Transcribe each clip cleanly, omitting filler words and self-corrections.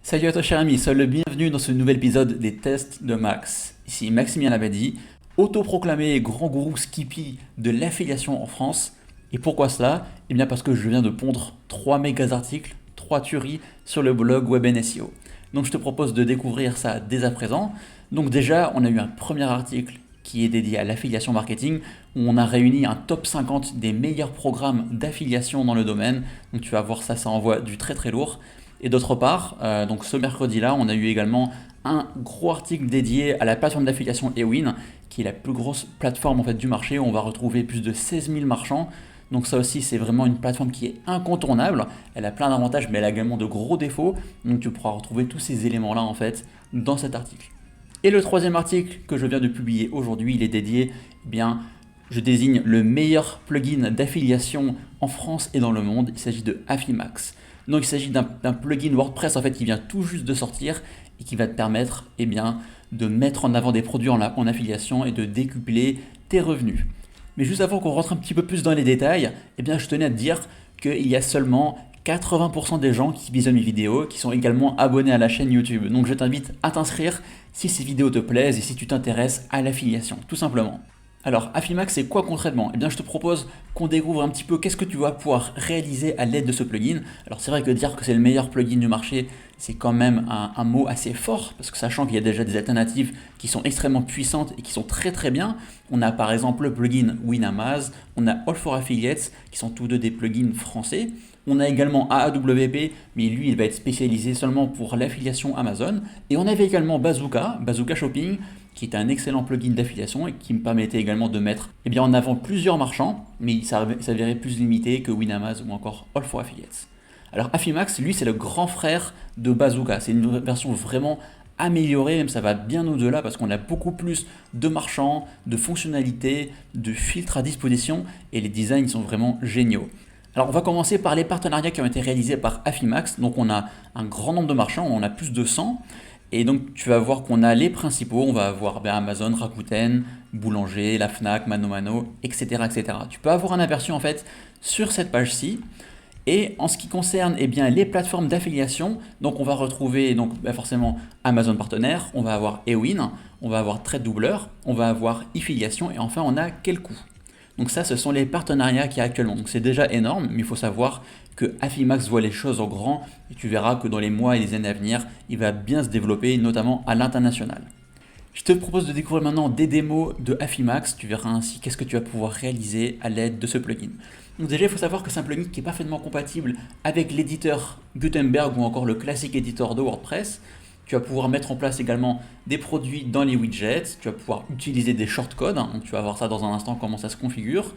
Salut à toi cher ami, sois le bienvenu dans ce nouvel épisode des tests de Max. Ici Maximilien Labadie, autoproclamé grand gourou Skippy de l'affiliation en France. Et pourquoi cela? Eh bien parce que je viens de pondre 3 méga articles, 3 tueries sur le blog Web SEO. Donc je te propose de découvrir ça dès à présent. Donc déjà, on a eu un premier article qui est dédié à l'affiliation marketing, où on a réuni un top 50 des meilleurs programmes d'affiliation dans le domaine. Donc tu vas voir ça, ça envoie du très très lourd. Et d'autre part, donc ce mercredi-là, on a eu également un gros article dédié à la plateforme d'affiliation Ewin, qui est la plus grosse plateforme en fait du marché, où on va retrouver plus de 16 000 marchands. Donc ça aussi, c'est vraiment une plateforme qui est incontournable. Elle a plein d'avantages, mais elle a également de gros défauts. Donc tu pourras retrouver tous ces éléments-là en fait dans cet article. Et le troisième article que je viens de publier aujourd'hui, il est dédié, eh bien, je désigne le meilleur plugin d'affiliation en France et dans le monde. Il s'agit de Affimax. Donc il s'agit d'un plugin WordPress en fait qui vient tout juste de sortir et qui va te permettre eh bien, de mettre en avant des produits en affiliation et de décupler tes revenus. Mais juste avant qu'on rentre un petit peu plus dans les détails, eh bien, je tenais à te dire qu'il y a seulement 80% des gens qui visionnent mes vidéos qui sont également abonnés à la chaîne YouTube. Donc je t'invite à t'inscrire si ces vidéos te plaisent et si tu t'intéresses à l'affiliation, tout simplement. Alors, Affimax, c'est quoi concrètement? Eh bien, je te propose qu'on découvre un petit peu qu'est-ce que tu vas pouvoir réaliser à l'aide de ce plugin. Alors, c'est vrai que dire que c'est le meilleur plugin du marché, c'est quand même un mot assez fort, parce que sachant qu'il y a déjà des alternatives qui sont extrêmement puissantes et qui sont très très bien. On a par exemple le plugin Winamaz, on a All for Affiliates, qui sont tous deux des plugins français. On a également AAWP, mais lui, il va être spécialisé seulement pour l'affiliation Amazon. Et on avait également Bazooka, Bazooka Shopping, qui est un excellent plugin d'affiliation et qui me permettait également de mettre en avant plusieurs marchands, mais il s'avérait plus limité que Winamaz ou encore All for Affiliates. Alors Affimax, lui, c'est le grand frère de Bazooka. C'est une version vraiment améliorée, même ça va bien au-delà parce qu'on a beaucoup plus de marchands, de fonctionnalités, de filtres à disposition et les designs sont vraiment géniaux. Alors on va commencer par les partenariats qui ont été réalisés par Affimax. Donc on a un grand nombre de marchands, on en a plus de 100. Et donc tu vas voir qu'on a les principaux, on va avoir Amazon, Rakuten, Boulanger, la Fnac, Mano Mano, etc., etc. Tu peux avoir un aperçu en fait sur cette page-ci. Et en ce qui concerne les plateformes d'affiliation, donc on va retrouver forcément Amazon Partenaire, on va avoir Ewin, on va avoir TradeDoubleur, on va avoir eFiliation et enfin on a Quelcoût. Donc ça, ce sont les partenariats qu'il y a actuellement. Donc c'est déjà énorme, mais il faut savoir que Affimax voit les choses en grand et tu verras que dans les mois et les années à venir, il va bien se développer, notamment à l'international. Je te propose de découvrir maintenant des démos de Affimax. Tu verras ainsi qu'est-ce que tu vas pouvoir réaliser à l'aide de ce plugin. Donc déjà, il faut savoir que c'est un plugin qui est parfaitement compatible avec l'éditeur Gutenberg ou encore le classique éditeur de WordPress. Tu vas pouvoir mettre en place également des produits dans les widgets. Tu vas pouvoir utiliser des shortcodes. Donc tu vas voir ça dans un instant comment ça se configure.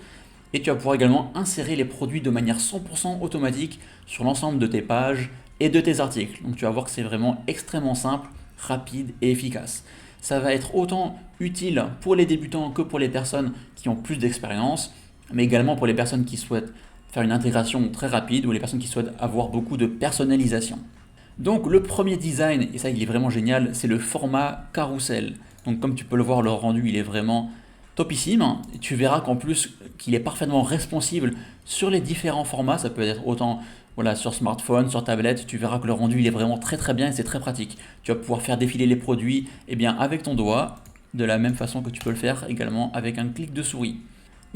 Et tu vas pouvoir également insérer les produits de manière 100% automatique sur l'ensemble de tes pages et de tes articles. Donc tu vas voir que c'est vraiment extrêmement simple, rapide et efficace. Ça va être autant utile pour les débutants que pour les personnes qui ont plus d'expérience, mais également pour les personnes qui souhaitent faire une intégration très rapide ou les personnes qui souhaitent avoir beaucoup de personnalisation. Donc le premier design, et ça il est vraiment génial, c'est le format carrousel. Donc comme tu peux le voir, le rendu il est vraiment topissime. Et tu verras qu'en plus qu'il est parfaitement responsive sur les différents formats. Ça peut être autant sur smartphone, sur tablette. Tu verras que le rendu il est vraiment très très bien et c'est très pratique. Tu vas pouvoir faire défiler les produits avec ton doigt, de la même façon que tu peux le faire également avec un clic de souris.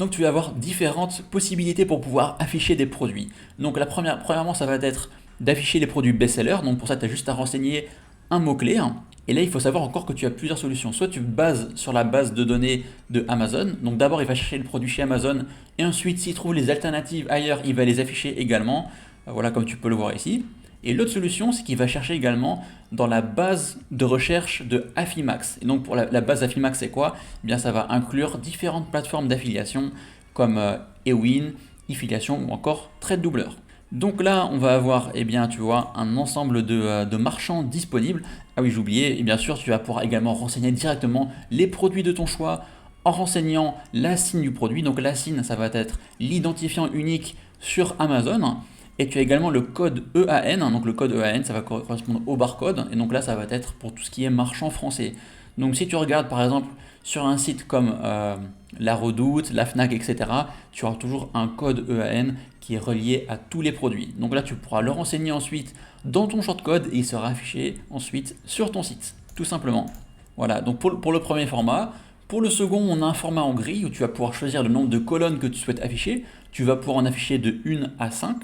Donc tu vas avoir différentes possibilités pour pouvoir afficher des produits. Donc premièrement ça va être d'afficher les produits best-sellers. Donc pour ça, tu as juste à renseigner un mot-clé. Et là, il faut savoir encore que tu as plusieurs solutions. Soit tu bases sur la base de données de Amazon. Donc d'abord, il va chercher le produit chez Amazon. Et ensuite, s'il trouve les alternatives ailleurs, il va les afficher également. Voilà, comme tu peux le voir ici. Et l'autre solution, c'est qu'il va chercher également dans la base de recherche de Affimax. Et donc pour la base Affimax, c'est quoi? Eh bien, ça va inclure différentes plateformes d'affiliation comme Ewin, eFiliation ou encore TradeDoubleur. Donc là, on va avoir tu vois, un ensemble de marchands disponibles. Ah oui, j'ai oublié, et bien sûr, tu vas pouvoir également renseigner directement les produits de ton choix en renseignant la SIN du produit. Donc la SIN, ça va être l'identifiant unique sur Amazon. Et tu as également le code EAN. Donc le code EAN, ça va correspondre au barcode. Et donc là, ça va être pour tout ce qui est marchand français. Donc si tu regardes par exemple sur un site comme La Redoute, la Fnac, etc., tu auras toujours un code EAN qui est relié à tous les produits. Donc là, tu pourras le renseigner ensuite dans ton shortcode et il sera affiché ensuite sur ton site, tout simplement. Voilà, donc pour le premier format. Pour le second, on a un format en grille où tu vas pouvoir choisir le nombre de colonnes que tu souhaites afficher. Tu vas pouvoir en afficher de 1 à 5.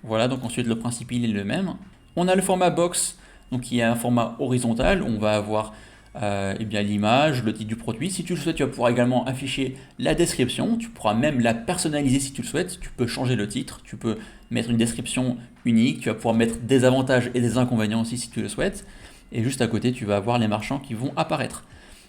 Voilà, donc ensuite le principe il est le même. On a le format box, donc qui est un format horizontal. On va avoir eh bien, l'image, le titre du produit. Si tu le souhaites, tu vas pouvoir également afficher la description. Tu pourras même la personnaliser si tu le souhaites. Tu peux changer le titre, tu peux mettre une description unique. Tu vas pouvoir mettre des avantages et des inconvénients aussi si tu le souhaites. Et juste à côté, tu vas avoir les marchands qui vont apparaître.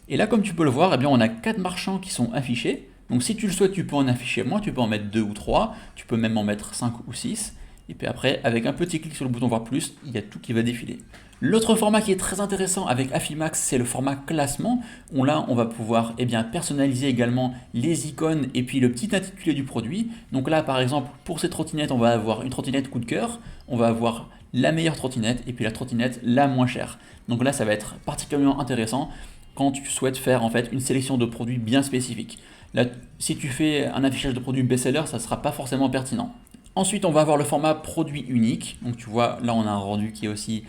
Et là, comme tu peux le voir, eh bien, on a 4 marchands qui sont affichés. Donc si tu le souhaites, tu peux en afficher moins, tu peux en mettre 2 ou 3, tu peux même en mettre 5 ou 6. Et puis après, avec un petit clic sur le bouton voir plus, il y a tout qui va défiler. L'autre format qui est très intéressant avec Affimax, c'est le format classement. Là, on va pouvoir personnaliser également les icônes et puis le petit intitulé du produit. Donc là, par exemple, pour cette trottinette, on va avoir une trottinette coup de cœur, on va avoir la meilleure trottinette et puis la trottinette la moins chère. Donc là, ça va être particulièrement intéressant quand tu souhaites faire en fait une sélection de produits bien spécifiques. Là, si tu fais un affichage de produits best-seller, ça ne sera pas forcément pertinent. Ensuite, on va avoir le format produit unique. Donc tu vois, là on a un rendu qui est aussi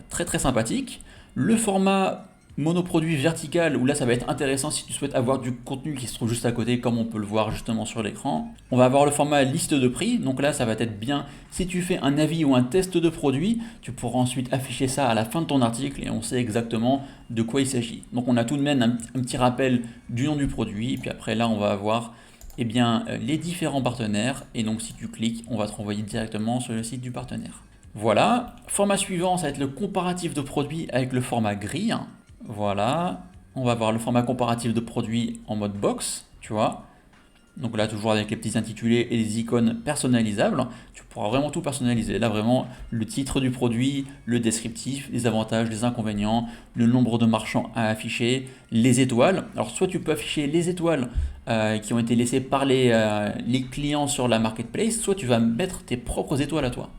très très sympathique. Le format monoproduit vertical, où là ça va être intéressant si tu souhaites avoir du contenu qui se trouve juste à côté, comme on peut le voir justement sur l'écran. On va avoir le format liste de prix. Donc là ça va être bien si tu fais un avis ou un test de produit, tu pourras ensuite afficher ça à la fin de ton article et on sait exactement de quoi il s'agit. Donc on a tout de même un petit rappel du nom du produit. Puis après là on va avoir les différents partenaires, et donc si tu cliques, on va te renvoyer directement sur le site du partenaire. Voilà, format suivant, ça va être le comparatif de produits avec le format grille. Voilà, on va voir le format comparatif de produits en mode box, tu vois. Donc là, toujours avec les petits intitulés et les icônes personnalisables, tu pourras vraiment tout personnaliser. Là, vraiment, le titre du produit, le descriptif, les avantages, les inconvénients, le nombre de marchands à afficher, les étoiles. Alors, soit tu peux afficher les étoiles qui ont été laissées par les clients sur la marketplace, soit tu vas mettre tes propres étoiles à toi.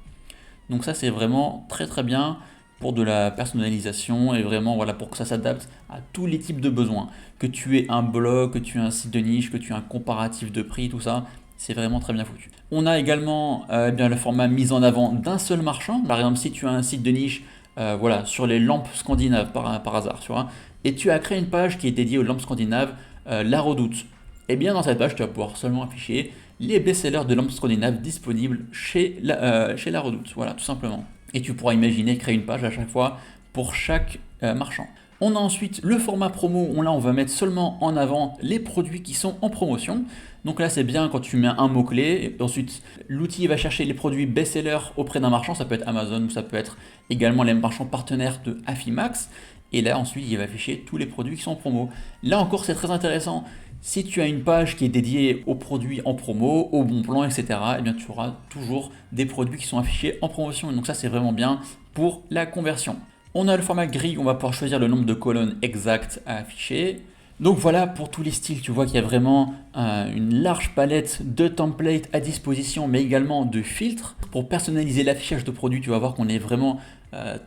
Donc ça, c'est vraiment très très bien pour de la personnalisation et vraiment voilà, pour que ça s'adapte à tous les types de besoins. Que tu aies un blog, que tu aies un site de niche, que tu aies un comparatif de prix, tout ça, c'est vraiment très bien foutu. On a également le format mise en avant d'un seul marchand. Par exemple, si tu as un site de niche voilà, sur les lampes scandinaves par hasard, tu vois, et tu as créé une page qui est dédiée aux lampes scandinaves, La Redoute. Et bien dans cette page, tu vas pouvoir seulement afficher les best-sellers de lampes scandinaves disponibles chez la Redoute. Voilà, tout simplement. Et tu pourras imaginer créer une page à chaque fois pour chaque marchand. On a ensuite le format promo, où là on va mettre seulement en avant les produits qui sont en promotion. Donc là c'est bien quand tu mets un mot-clé, et ensuite l'outil va chercher les produits best-sellers auprès d'un marchand, ça peut être Amazon ou ça peut être également les marchands partenaires de Affimax. Et là ensuite il va afficher tous les produits qui sont en promo. Là encore c'est très intéressant. Si tu as une page qui est dédiée aux produits en promo, aux bons plans, etc., eh bien tu auras toujours des produits qui sont affichés en promotion. Et donc ça, c'est vraiment bien pour la conversion. On a le format grille, on va pouvoir choisir le nombre de colonnes exactes à afficher. Donc voilà pour tous les styles, tu vois qu'il y a vraiment une large palette de templates à disposition, mais également de filtres. Pour personnaliser l'affichage de produits, tu vas voir qu'on est vraiment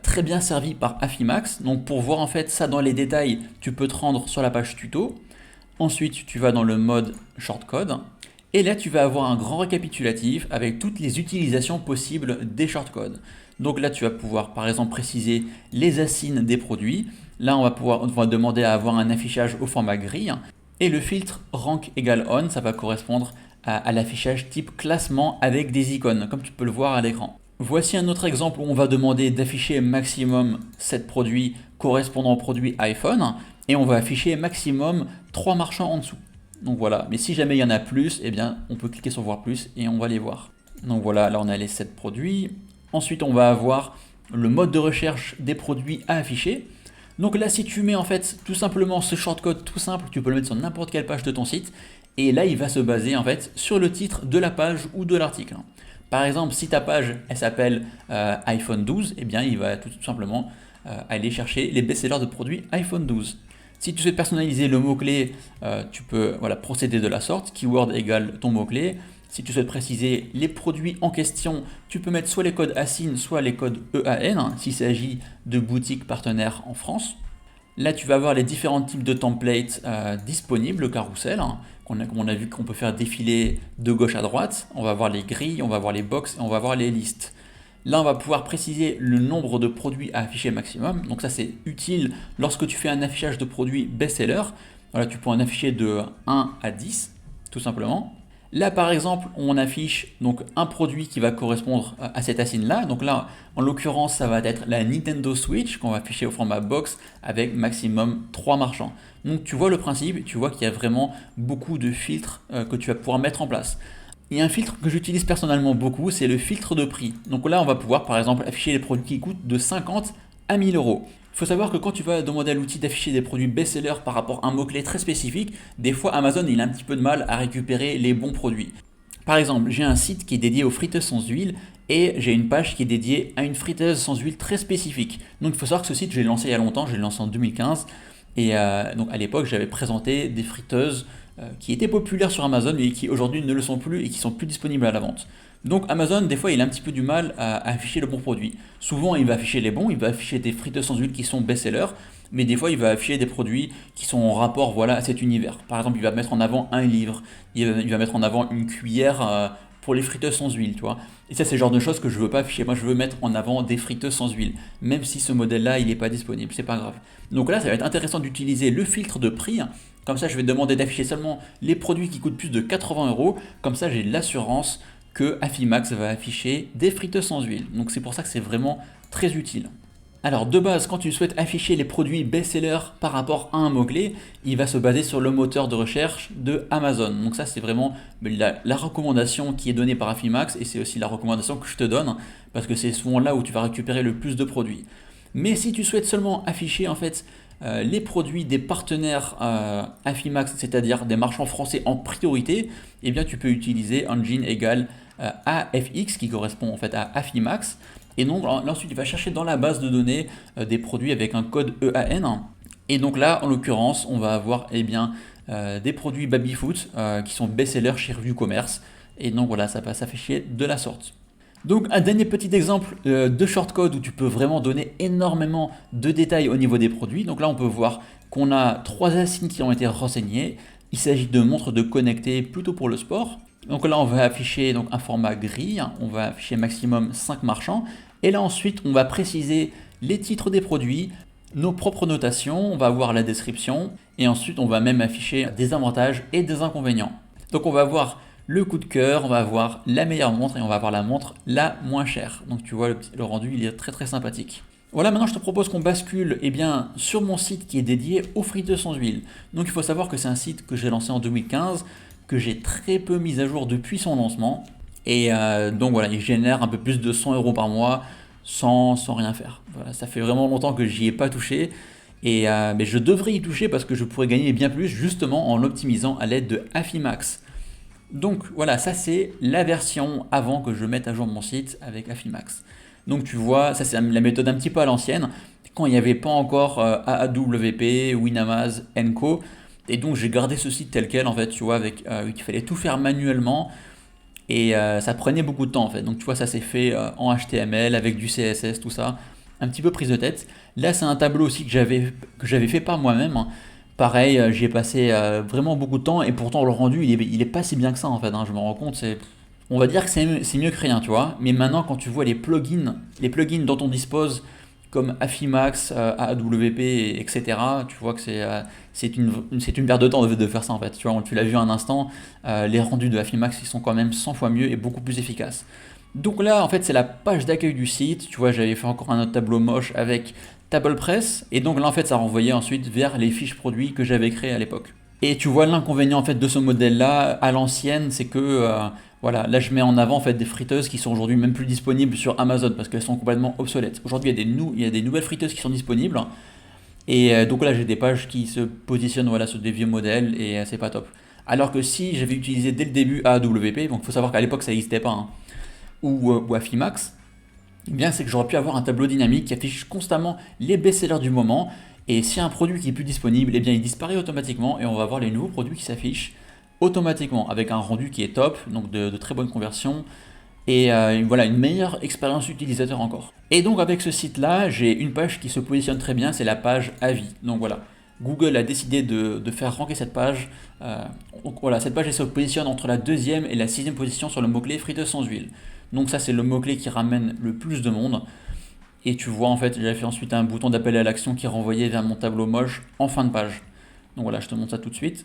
très bien servi par Affimax. Donc pour voir en fait ça dans les détails, tu peux te rendre sur la page tuto. Ensuite, tu vas dans le mode shortcode et là, tu vas avoir un grand récapitulatif avec toutes les utilisations possibles des shortcodes. Donc là, tu vas pouvoir par exemple préciser les asignes des produits. Là, on va demander à avoir un affichage au format grille et le filtre rank égale on, ça va correspondre à l'affichage type classement avec des icônes, comme tu peux le voir à l'écran. Voici un autre exemple où on va demander d'afficher maximum 7 produits correspondant au produit iPhone et on va afficher maximum 3 marchands en dessous. Donc voilà, mais si jamais il y en a plus, eh bien on peut cliquer sur voir plus et on va les voir. Donc voilà, là on a les 7 produits. Ensuite on va avoir le mode de recherche des produits à afficher. Donc là si tu mets en fait tout simplement ce shortcode tout simple, tu peux le mettre sur n'importe quelle page de ton site et là il va se baser en fait sur le titre de la page ou de l'article. Par exemple, si ta page elle s'appelle iPhone 12, eh bien il va tout simplement aller chercher les best-sellers de produits iPhone 12. Si tu souhaites personnaliser le mot-clé, tu peux procéder de la sorte, keyword égale ton mot-clé. Si tu souhaites préciser les produits en question, tu peux mettre soit les codes ASIN, soit les codes EAN, s'il s'agit de boutiques partenaires en France. Là, tu vas avoir les différents types de templates disponibles, le carrousel, hein, qu'on a vu qu'on peut faire défiler de gauche à droite. On va voir les grilles, on va voir les box et on va voir les listes. Là, on va pouvoir préciser le nombre de produits à afficher maximum. Donc ça, c'est utile lorsque tu fais un affichage de produits best-seller. Voilà, tu peux en afficher de 1 à 10, tout simplement. Là, par exemple, on affiche donc un produit qui va correspondre à cette assigne-là. Donc là, en l'occurrence, ça va être la Nintendo Switch qu'on va afficher au format box avec maximum 3 marchands. Donc tu vois le principe, tu vois qu'il y a vraiment beaucoup de filtres que tu vas pouvoir mettre en place. Il y a un filtre que j'utilise personnellement beaucoup, c'est le filtre de prix. Donc là, on va pouvoir par exemple afficher les produits qui coûtent de 50 à 1000 euros. Il faut savoir que quand tu vas demander à l'outil d'afficher des produits best-sellers par rapport à un mot-clé très spécifique, des fois Amazon il a un petit peu de mal à récupérer les bons produits. Par exemple, j'ai un site qui est dédié aux friteuses sans huile et j'ai une page qui est dédiée à une friteuse sans huile très spécifique. Donc il faut savoir que ce site, je l'ai lancé il y a longtemps, je l'ai lancé en 2015. Et donc à l'époque, j'avais présenté des friteuses qui étaient populaires sur Amazon mais qui aujourd'hui ne le sont plus et qui sont plus disponibles à la vente. Donc Amazon, des fois, il a un petit peu du mal à afficher le bon produit. Souvent, il va afficher les bons, il va afficher des friteuses sans huile qui sont best-sellers, mais des fois, il va afficher des produits qui sont en rapport voilà, à cet univers. Par exemple, il va mettre en avant un livre, il va mettre en avant une cuillère pour les friteuses sans huile, tu vois. Et ça, c'est le genre de choses que je veux pas afficher. Moi, je veux mettre en avant des friteuses sans huile, même si ce modèle-là, il n'est pas disponible, c'est pas grave. Donc là, ça va être intéressant d'utiliser le filtre de prix. Comme ça, je vais demander d'afficher seulement les produits qui coûtent plus de 80 euros. Comme ça, j'ai l'assurance que Affimax va afficher des friteuses sans huile. Donc c'est pour ça que c'est vraiment très utile. Alors de base, quand tu souhaites afficher les produits best-seller par rapport à un mot-clé, il va se baser sur le moteur de recherche de Amazon. Donc ça c'est vraiment la recommandation qui est donnée par Affimax et c'est aussi la recommandation que je te donne parce que c'est souvent là où tu vas récupérer le plus de produits. Mais si tu souhaites seulement afficher en fait les produits des partenaires Affimax, c'est-à-dire des marchands français en priorité, eh bien tu peux utiliser engine égale AFX qui correspond en fait à Affimax. Et donc là, ensuite, il va chercher dans la base de données des produits avec un code EAN. Et donc là, en l'occurrence, on va avoir eh bien, des produits baby-foot qui sont best-sellers chez Revue Commerce. Et donc voilà, ça va s'afficher de la sorte. Donc un dernier petit exemple de shortcode où tu peux vraiment donner énormément de détails au niveau des produits. Donc là, on peut voir qu'on a 3 assignes qui ont été renseignées. Il s'agit de montres de connecter plutôt pour le sport. Donc là, on va afficher donc, un format grille, on va afficher maximum 5 marchands. Et là ensuite, on va préciser les titres des produits, nos propres notations, on va voir la description. Et ensuite, on va même afficher des avantages et des inconvénients. Donc on va voir le coup de cœur, on va avoir la meilleure montre et on va avoir la montre la moins chère. Donc tu vois, le rendu, il est très très sympathique. Voilà, maintenant je te propose qu'on bascule eh bien, sur mon site qui est dédié aux friteuses sans huile. Donc il faut savoir que c'est un site que j'ai lancé en 2015, que j'ai très peu mis à jour depuis son lancement. Et donc voilà, il génère un peu plus de 100 euros par mois sans rien faire. Voilà, ça fait vraiment longtemps que j'y ai pas touché. Et mais je devrais y toucher parce que je pourrais gagner bien plus justement en l'optimisant à l'aide de Affimax. Donc voilà, ça c'est la version avant que je mette à jour mon site avec Affimax. Donc tu vois, ça c'est la méthode un petit peu à l'ancienne, quand il n'y avait pas encore AAWP, Winamaz, Co. Et donc j'ai gardé ce site tel quel en fait, tu vois, avec il fallait tout faire manuellement et ça prenait beaucoup de temps en fait. Donc tu vois, ça s'est fait en HTML avec du CSS, tout ça, un petit peu prise de tête. Là c'est un tableau aussi que j'avais fait par moi-même, hein. Pareil, j'y ai passé vraiment beaucoup de temps et pourtant le rendu il est pas si bien que ça en fait, hein. Je me rends compte, on va dire que c'est mieux que rien, tu vois. Mais maintenant quand tu vois les plugins dont on dispose comme Affimax, AWP, etc., tu vois que c'est une perte de temps de faire ça en fait. Tu vois, tu l'as vu un instant, les rendus de Affimax ils sont quand même 100 fois mieux et beaucoup plus efficaces. Donc là, en fait, c'est la page d'accueil du site. Tu vois, j'avais fait encore un autre tableau moche avec TablePress. Et donc là, en fait, ça renvoyait ensuite vers les fiches produits que j'avais créées à l'époque. Et tu vois, l'inconvénient en fait de ce modèle-là, à l'ancienne, c'est que voilà, là je mets en avant en fait des friteuses qui sont aujourd'hui même plus disponibles sur Amazon parce qu'elles sont complètement obsolètes. Aujourd'hui, il y a des nouvelles friteuses qui sont disponibles. Et donc là, j'ai des pages qui se positionnent voilà, sur des vieux modèles et c'est pas top. Alors que si j'avais utilisé dès le début AWP, donc il faut savoir qu'à l'époque ça n'existait pas, hein, ou Affimax, eh bien c'est que j'aurais pu avoir un tableau dynamique qui affiche constamment les best-sellers du moment. Et si un produit qui est plus disponible, eh bien il disparaît automatiquement et on va voir les nouveaux produits qui s'affichent automatiquement avec un rendu qui est top, donc de très bonne conversion. et voilà, une meilleure expérience utilisateur encore. Et donc avec ce site-là, j'ai une page qui se positionne très bien, c'est la page avis. Donc voilà, Google a décidé de faire ranker cette page. Donc voilà, cette page elle se positionne entre la deuxième et la sixième position sur le mot-clé friteuse sans huile. Donc ça c'est le mot-clé qui ramène le plus de monde. Et tu vois en fait, j'ai fait ensuite un bouton d'appel à l'action qui renvoyait vers mon tableau moche en fin de page. Donc voilà, je te montre ça tout de suite.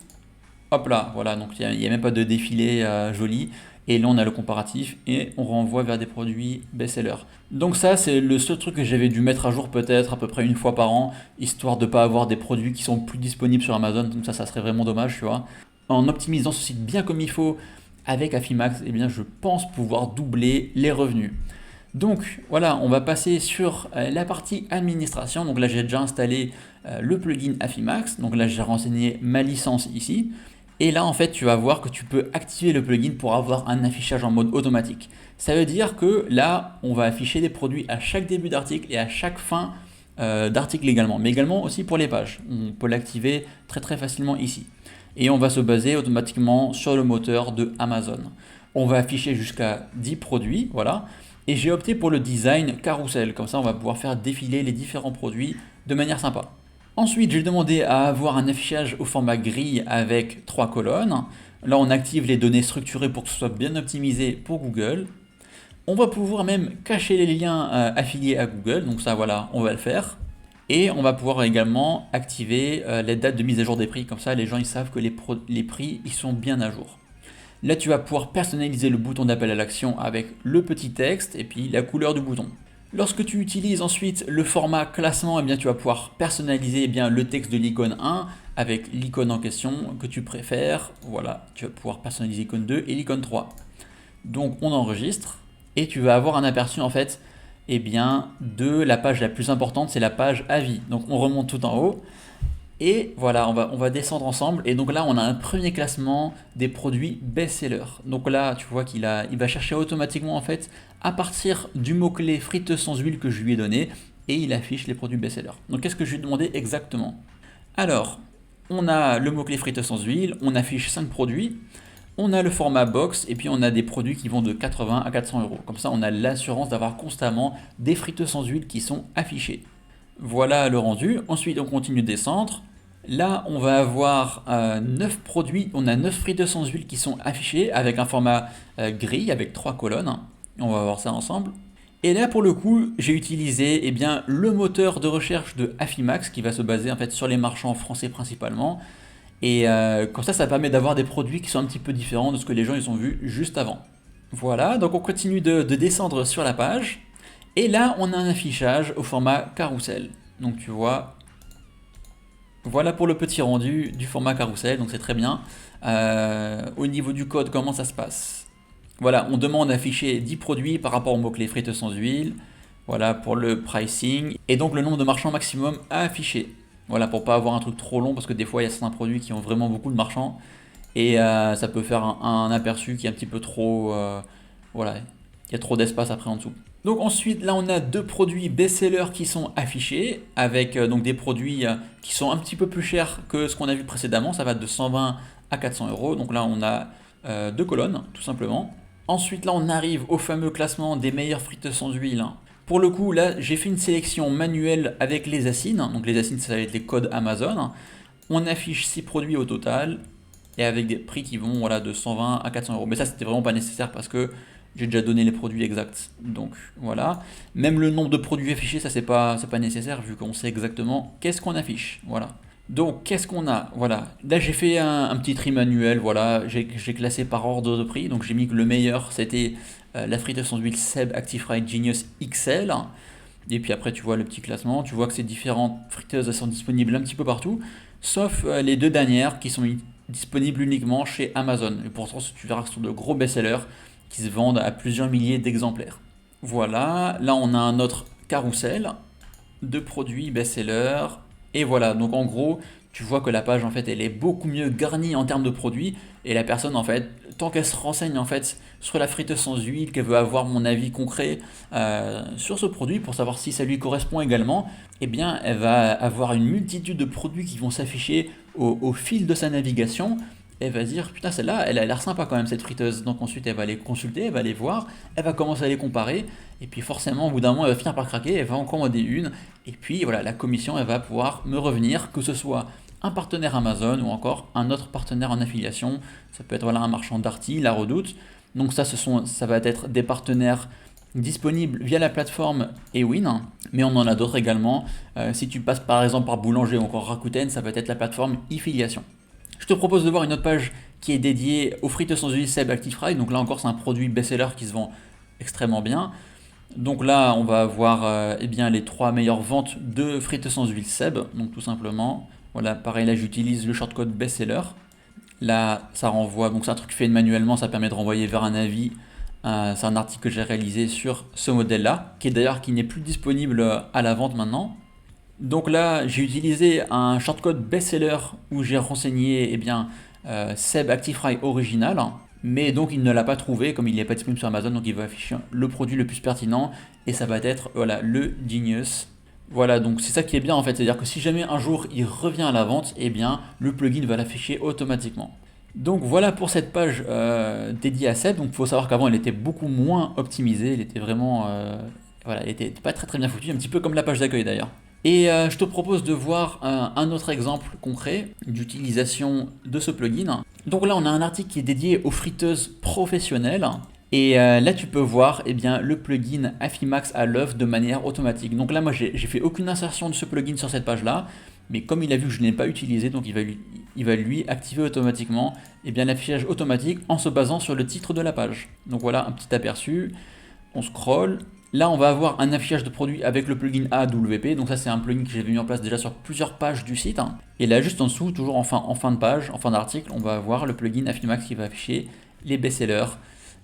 Hop là, voilà, donc il n'y a même pas de défilé joli. Et là, on a le comparatif et on renvoie vers des produits best-sellers. Donc ça, c'est le seul truc que j'avais dû mettre à jour peut-être à peu près une fois par an, histoire de ne pas avoir des produits qui sont plus disponibles sur Amazon. Donc ça serait vraiment dommage, tu vois. En optimisant ce site bien comme il faut avec Affimax, eh bien, je pense pouvoir doubler les revenus. Donc voilà, on va passer sur la partie administration. Donc là, j'ai déjà installé le plugin Affimax. Donc là, j'ai renseigné ma licence ici. Et là, en fait, tu vas voir que tu peux activer le plugin pour avoir un affichage en mode automatique. Ça veut dire que là, on va afficher des produits à chaque début d'article et à chaque fin d'article également, mais également aussi pour les pages. On peut l'activer très très facilement ici. Et on va se baser automatiquement sur le moteur de Amazon. On va afficher jusqu'à 10 produits, voilà. Et j'ai opté pour le design carousel, comme ça on va pouvoir faire défiler les différents produits de manière sympa. Ensuite, j'ai demandé à avoir un affichage au format grille avec 3 colonnes. Là, on active les données structurées pour que ce soit bien optimisé pour Google. On va pouvoir même cacher les liens affiliés à Google, donc ça voilà, on va le faire. Et on va pouvoir également activer les dates de mise à jour des prix, comme ça les gens ils savent que les prix ils sont bien à jour. Là, tu vas pouvoir personnaliser le bouton d'appel à l'action avec le petit texte et puis la couleur du bouton. Lorsque tu utilises ensuite le format classement, eh bien, tu vas pouvoir personnaliser eh bien, le texte de l'icône 1 avec l'icône en question que tu préfères. Voilà, tu vas pouvoir personnaliser l'icône 2 et l'icône 3. Donc on enregistre et tu vas avoir un aperçu en fait eh bien, de la page la plus importante, c'est la page avis. Donc on remonte tout en haut. Et voilà, on va descendre ensemble. Et donc là, on a un premier classement des produits best-sellers. Donc là, tu vois il va chercher automatiquement en fait à partir du mot-clé friteuse sans huile que je lui ai donné. Et il affiche les produits best-sellers. Donc qu'est-ce que je lui ai demandé exactement? Alors, on a le mot-clé friteuse sans huile, on affiche 5 produits. On a le format box et puis on a des produits qui vont de 80 à 400 euros. Comme ça, on a l'assurance d'avoir constamment des friteuses sans huile qui sont affichées. Voilà le rendu. Ensuite, on continue de descendre. Là, on va avoir 9 produits. On a 9 friteuses sans huile qui sont affichés avec un format grille avec 3 colonnes. On va voir ça ensemble. Et là, pour le coup, j'ai utilisé eh bien, le moteur de recherche de Affimax qui va se baser en fait sur les marchands français principalement. Et comme ça permet d'avoir des produits qui sont un petit peu différents de ce que les gens ils ont vu juste avant. Voilà, donc on continue de descendre sur la page. Et là, on a un affichage au format carrousel. Donc tu vois, voilà pour le petit rendu du format carrousel, donc c'est très bien. Au niveau du code, comment ça se passe? Voilà, on demande d'afficher 10 produits par rapport au mot-clé friteuse sans huile. Voilà pour le pricing. Et donc le nombre de marchands maximum à afficher. Voilà, pour pas avoir un truc trop long, parce que des fois il y a certains produits qui ont vraiment beaucoup de marchands. Et ça peut faire un aperçu qui est un petit peu trop... voilà, il y a trop d'espace après en dessous. Donc ensuite, là on a deux produits best-sellers qui sont affichés, avec donc des produits qui sont un petit peu plus chers que ce qu'on a vu précédemment. Ça va de 120 à 400 euros. Donc là on a deux colonnes, tout simplement. Ensuite, là on arrive au fameux classement des meilleures friteuses sans huile. Pour le coup, là j'ai fait une sélection manuelle avec les assines. Donc les assines, ça va être les codes Amazon. On affiche 6 produits au total et avec des prix qui vont voilà, de 120 à 400 euros. Mais ça, c'était vraiment pas nécessaire parce que j'ai déjà donné les produits exacts. Donc voilà. Même le nombre de produits affichés, ça, c'est pas nécessaire vu qu'on sait exactement qu'est-ce qu'on affiche. Voilà. Donc qu'est-ce qu'on a? Voilà. Là, j'ai fait un petit tri manuel. Voilà. J'ai classé par ordre de prix. Donc j'ai mis que le meilleur, c'était la friteuse sans huile Seb Actifry Genius XL. Et puis après, tu vois le petit classement. Tu vois que ces différentes friteuses sont disponibles un petit peu partout. Sauf les deux dernières qui sont disponibles uniquement chez Amazon. Et pourtant, tu verras que ce sont de gros best-sellers qui se vendent à plusieurs milliers d'exemplaires. Voilà, là on a un autre carrousel de produits best-sellers. Et voilà, donc en gros, tu vois que la page en fait elle est beaucoup mieux garnie en termes de produits. Et la personne en fait, tant qu'elle se renseigne en fait sur la friteuse sans huile, qu'elle veut avoir mon avis concret sur ce produit pour savoir si ça lui correspond également, eh bien elle va avoir une multitude de produits qui vont s'afficher au fil de sa navigation. elle va se dire putain celle-là elle a l'air sympa quand même cette friteuse. Donc ensuite elle va les consulter, elle va les voir, elle va commencer à les comparer et puis forcément au bout d'un moment elle va finir par craquer, elle va en commander une et puis voilà la commission elle va pouvoir me revenir que ce soit un partenaire Amazon ou encore un autre partenaire en affiliation. Ça peut être voilà un marchand Darty, La Redoute. Donc ça va être des partenaires disponibles via la plateforme Ewin, mais on en a d'autres également. Si tu passes par exemple par Boulanger ou encore Rakuten, ça va être la plateforme e-filiation. Je te propose de voir une autre page qui est dédiée aux frites sans huile Seb ActiveFry. Donc là encore, c'est un produit best-seller qui se vend extrêmement bien. Donc là, on va voir eh bien, les 3 meilleures ventes de frites sans huile Seb. Donc tout simplement, voilà, pareil, là j'utilise le shortcode best-seller. Là, ça renvoie, donc c'est un truc fait manuellement, ça permet de renvoyer vers un avis. C'est un article que j'ai réalisé sur ce modèle-là, qui n'est plus disponible à la vente maintenant. Donc là, j'ai utilisé un shortcode best-seller où j'ai renseigné eh bien, Seb ActiveFry original, mais donc il ne l'a pas trouvé, comme il n'est pas disponible sur Amazon, donc il va afficher le produit le plus pertinent, et ça va être voilà, le Genius. Voilà, donc c'est ça qui est bien en fait, c'est-à-dire que si jamais un jour il revient à la vente, eh bien le plugin va l'afficher automatiquement. Donc voilà pour cette page dédiée à Seb. Donc il faut savoir qu'avant elle était beaucoup moins optimisée, elle était vraiment, voilà, elle était pas très très bien foutue, un petit peu comme la page d'accueil d'ailleurs. Et je te propose de voir un autre exemple concret d'utilisation de ce plugin. Donc là, on a un article qui est dédié aux friteuses professionnelles. Et là, tu peux voir eh bien, le plugin Affimax à l'œuvre de manière automatique. Donc là, moi, j'ai fait aucune insertion de ce plugin sur cette page-là. Mais comme il a vu que je ne l'ai pas utilisé, donc il va lui activer automatiquement eh bien, l'affichage automatique en se basant sur le titre de la page. Donc voilà un petit aperçu. On scroll. Là, on va avoir un affichage de produit avec le plugin AWP. Donc ça, c'est un plugin que j'ai mis en place déjà sur plusieurs pages du site. Et là, juste en dessous, toujours en fin de page, en fin d'article, on va avoir le plugin Affimax qui va afficher les best-sellers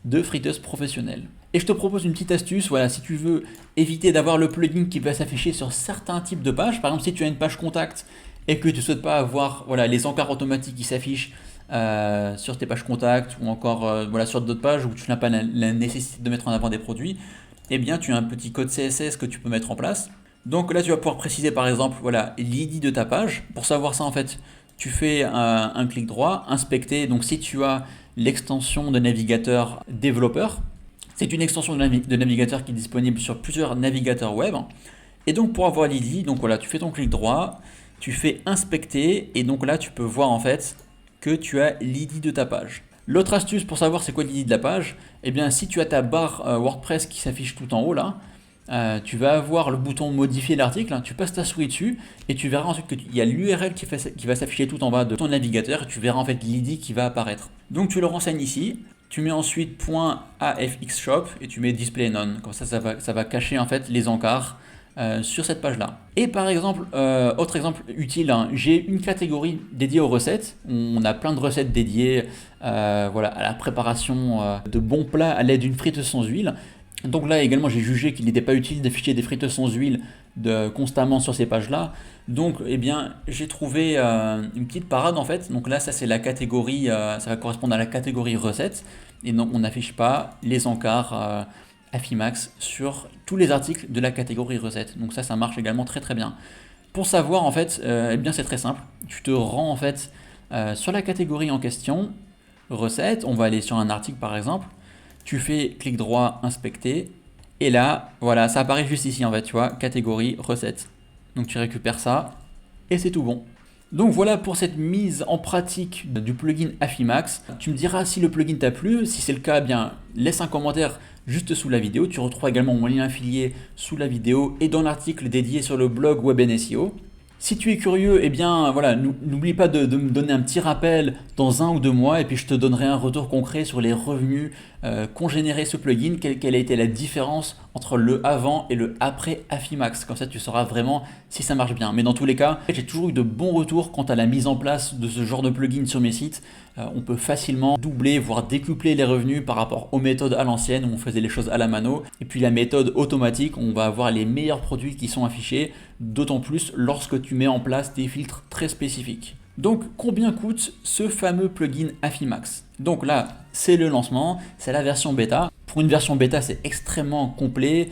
de friteuses professionnelles. Et je te propose une petite astuce, voilà, si tu veux éviter d'avoir le plugin qui va s'afficher sur certains types de pages, par exemple si tu as une page contact et que tu ne souhaites pas avoir voilà, les encarts automatiques qui s'affichent sur tes pages contact ou encore voilà, sur d'autres pages où tu n'as pas la nécessité de mettre en avant des produits, eh bien tu as un petit code CSS que tu peux mettre en place. Donc là tu vas pouvoir préciser par exemple voilà, l'ID de ta page. Pour savoir ça en fait, tu fais un clic droit, inspecter, donc si tu as l'extension de navigateur développeur, c'est une extension de navigateur qui est disponible sur plusieurs navigateurs web. Et donc pour avoir l'ID, donc voilà, tu fais ton clic droit, tu fais inspecter et donc là tu peux voir en fait que tu as l'ID de ta page. L'autre astuce pour savoir c'est quoi l'ID de la page, eh bien si tu as ta barre WordPress qui s'affiche tout en haut là, tu vas avoir le bouton modifier l'article, tu passes ta souris dessus et tu verras ensuite qu'il y a l'URL qui va s'afficher tout en bas de ton navigateur et tu verras en fait l'ID qui va apparaître. Donc tu le renseignes ici, tu mets ensuite .afxshop et tu mets display none, comme ça ça va cacher en fait les encarts sur cette page là. Et par exemple, autre exemple utile, j'ai une catégorie dédiée aux recettes, on a plein de recettes dédiées voilà, à la préparation de bons plats à l'aide d'une friteuse sans huile. Donc là également j'ai jugé qu'il n'était pas utile d'afficher des friteuses sans huile constamment sur ces pages là. Donc eh bien j'ai trouvé une petite parade en fait. Donc là ça c'est la catégorie, ça va correspondre à la catégorie recettes. Et donc on n'affiche pas les encarts Affimax sur tous les articles de la catégorie recettes. Donc ça marche également très très bien. Pour savoir en fait, eh bien c'est très simple. Tu te rends en fait sur la catégorie en question, recettes. On va aller sur un article par exemple. Tu fais clic droit, inspecter, et là, voilà, ça apparaît juste ici en fait, tu vois, catégorie recettes. Donc tu récupères ça, et c'est tout bon. Donc voilà pour cette mise en pratique du plugin Affimax. Tu me diras si le plugin t'a plu, si c'est le cas, eh bien laisse un commentaire juste sous la vidéo. Tu retrouves également mon lien affilié sous la vidéo et dans l'article dédié sur le blog WebNSEO. Si tu es curieux, eh bien voilà, n'oublie pas de me donner un petit rappel dans 1 ou 2 mois et puis je te donnerai un retour concret sur les revenus qu'ont généré ce plugin, quelle a été la différence entre le avant et le après Affimax. Comme ça, tu sauras vraiment si ça marche bien. Mais dans tous les cas, j'ai toujours eu de bons retours quant à la mise en place de ce genre de plugin sur mes sites. On peut facilement doubler, voire décupler les revenus par rapport aux méthodes à l'ancienne où on faisait les choses à la mano. Et puis la méthode automatique, on va avoir les meilleurs produits qui sont affichés, d'autant plus lorsque tu mets en place des filtres très spécifiques. Donc combien coûte ce fameux plugin Affimax? Donc là, c'est le lancement, c'est la version bêta. Pour une version bêta, c'est extrêmement complet,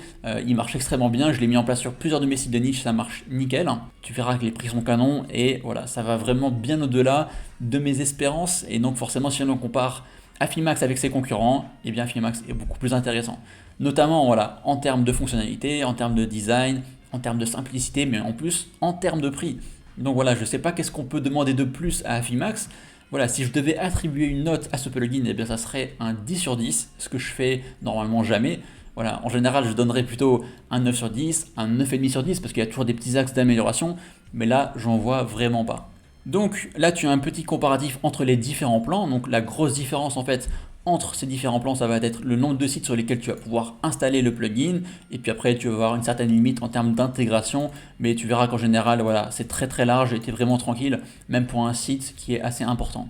il marche extrêmement bien, je l'ai mis en place sur plusieurs de mes sites de niche, ça marche nickel. Tu verras que les prix sont canons et voilà, ça va vraiment bien au-delà de mes espérances. Et donc forcément, si on compare Affimax avec ses concurrents, eh bien Affimax est beaucoup plus intéressant. Notamment voilà, en termes de fonctionnalité, en termes de design, en termes de simplicité, mais en plus en termes de prix. Donc voilà, je ne sais pas qu'est-ce qu'on peut demander de plus à Affimax. Voilà, si je devais attribuer une note à ce plugin, eh bien ça serait un 10 sur 10, ce que je fais normalement jamais. Voilà, en général, je donnerais plutôt un 9 sur 10, un 9,5 sur 10, parce qu'il y a toujours des petits axes d'amélioration, mais là, j'en vois vraiment pas. Donc là, tu as un petit comparatif entre les différents plans. Donc la grosse différence en fait entre ces différents plans, ça va être le nombre de sites sur lesquels tu vas pouvoir installer le plugin. Et puis après, tu vas avoir une certaine limite en termes d'intégration. Mais tu verras qu'en général, voilà, c'est très très large et tu es vraiment tranquille, même pour un site qui est assez important.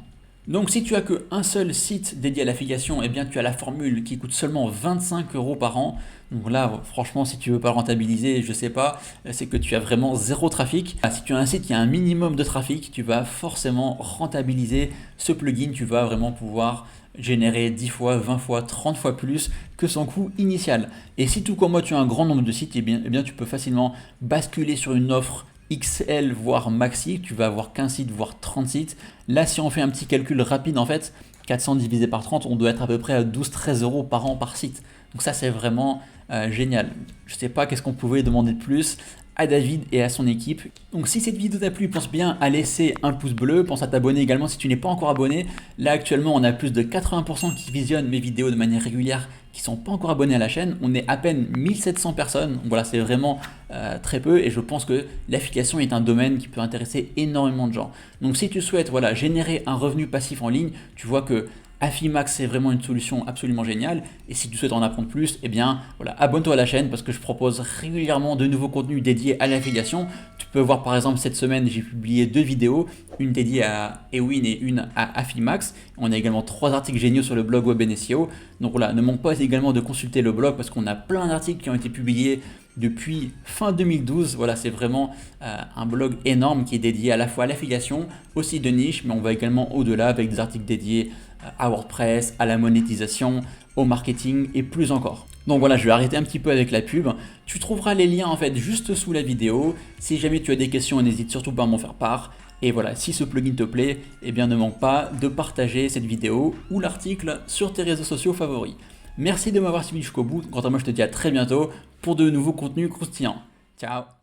Donc si tu as qu'un seul site dédié à l'affiliation, eh bien tu as la formule qui coûte seulement 25 euros par an. Donc là, franchement, si tu veux pas rentabiliser, je sais pas, c'est que tu as vraiment zéro trafic. Si tu as un site qui a un minimum de trafic, tu vas forcément rentabiliser ce plugin. Tu vas vraiment pouvoir générer 10 fois, 20 fois, 30 fois plus que son coût initial. Et si tout comme moi, tu as un grand nombre de sites, eh bien tu peux facilement basculer sur une offre XL voire maxi, tu vas avoir 15 sites voire 30 sites. Là, si on fait un petit calcul rapide, en fait, 400 divisé par 30, on doit être à peu près à 12-13 euros par an par site. Donc ça, c'est vraiment génial. Je sais pas qu'est-ce qu'on pouvait demander de plus à David et à son équipe. Donc si cette vidéo t'a plu, pense bien à laisser un pouce bleu, pense à t'abonner également si tu n'es pas encore abonné. Là actuellement on a plus de 80% qui visionnent mes vidéos de manière régulière qui sont pas encore abonnés à la chaîne. On est à peine 1700 personnes, donc voilà, c'est vraiment très peu et je pense que l'affiliation est un domaine qui peut intéresser énormément de gens. Donc si tu souhaites voilà, générer un revenu passif en ligne, tu vois que Affimax, c'est vraiment une solution absolument géniale. Et si tu souhaites en apprendre plus, eh bien, voilà, abonne-toi à la chaîne parce que je propose régulièrement de nouveaux contenus dédiés à l'affiliation. Tu peux voir par exemple cette semaine, j'ai publié 2 vidéos, une dédiée à Ewin et une à Affimax. On a également 3 articles géniaux sur le blog Web SEO. Donc voilà, ne manque pas également de consulter le blog parce qu'on a plein d'articles qui ont été publiés depuis fin 2012. Voilà, c'est vraiment un blog énorme qui est dédié à la fois à l'affiliation, aussi de niche, mais on va également au-delà avec des articles dédiés à WordPress, à la monétisation, au marketing et plus encore. Donc voilà, je vais arrêter un petit peu avec la pub. Tu trouveras les liens en fait juste sous la vidéo. Si jamais tu as des questions, n'hésite surtout pas à m'en faire part. Et voilà, si ce plugin te plaît, eh bien ne manque pas de partager cette vidéo ou l'article sur tes réseaux sociaux favoris. Merci de m'avoir suivi jusqu'au bout. Quant à moi, je te dis à très bientôt pour de nouveaux contenus croustillants. Ciao!